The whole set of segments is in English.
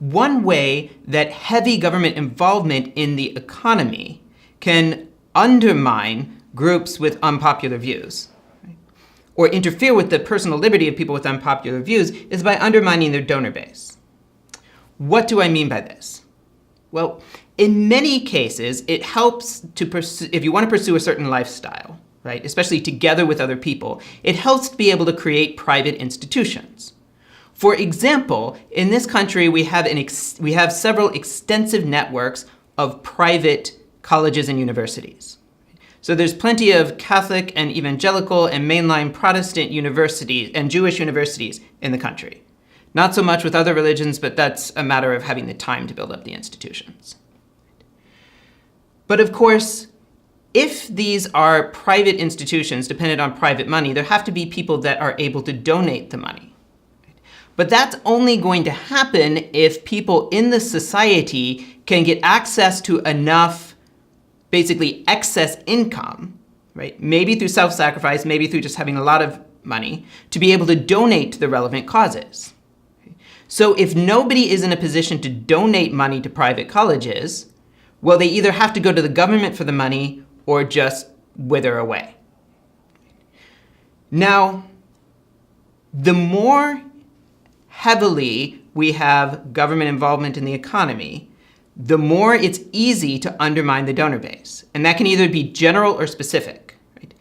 one way that heavy government involvement in the economy can undermine groups with unpopular views, right, or interfere with the personal liberty of people with unpopular views is by undermining their donor base. What do I mean by this? Well, in many cases, it helps to pursue, if you want to pursue a certain lifestyle, right, especially together with other people, it helps to be able to create private institutions. For example, in this country, we have several extensive networks of private colleges and universities. So there's plenty of Catholic and evangelical and mainline Protestant universities and Jewish universities in the country. Not so much with other religions, but that's a matter of having the time to build up the institutions. But of course, if these are private institutions dependent on private money, there have to be people that are able to donate the money. But that's only going to happen if people in the society can get access to enough, basically excess income, right? Maybe through self-sacrifice, maybe through just having a lot of money, to be able to donate to the relevant causes. So if nobody is in a position to donate money to private colleges, well, they either have to go to the government for the money or just wither away. Now, the more heavily we have government involvement in the economy, the more it's easy to undermine the donor base. And that can either be general or specific. Right?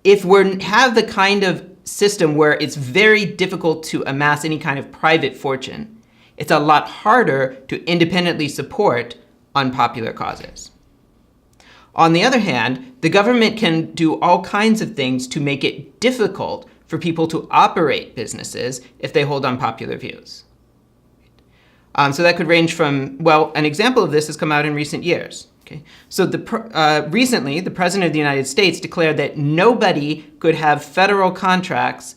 If we have the kind of system where it's very difficult to amass any kind of private fortune, it's a lot harder to independently support unpopular causes. On the other hand, the government can do all kinds of things to make it difficult for people to operate businesses if they hold unpopular views. So that could range from, well, an example of this has come out in recent years. Okay? So recently, the President of the United States declared that nobody could have federal contracts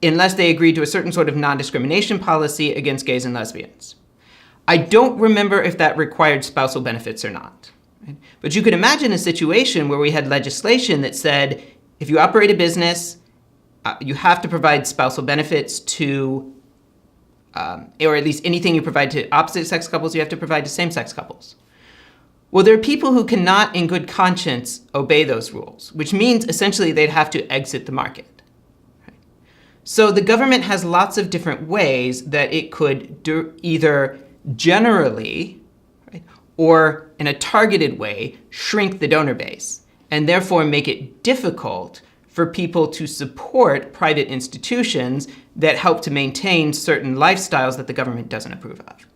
unless they agreed to a certain sort of non-discrimination policy against gays and lesbians. I don't remember if that required spousal benefits or not. Right? But you could imagine a situation where we had legislation that said, if you operate a business, you have to provide spousal benefits to, or at least anything you provide to opposite-sex couples, you have to provide to same-sex couples. Well, there are people who cannot, in good conscience, obey those rules, which means essentially they'd have to exit the market. Right? So the government has lots of different ways that it could either generally, right, or in a targeted way, shrink the donor base, and therefore make it difficult for people to support private institutions that help to maintain certain lifestyles that the government doesn't approve of.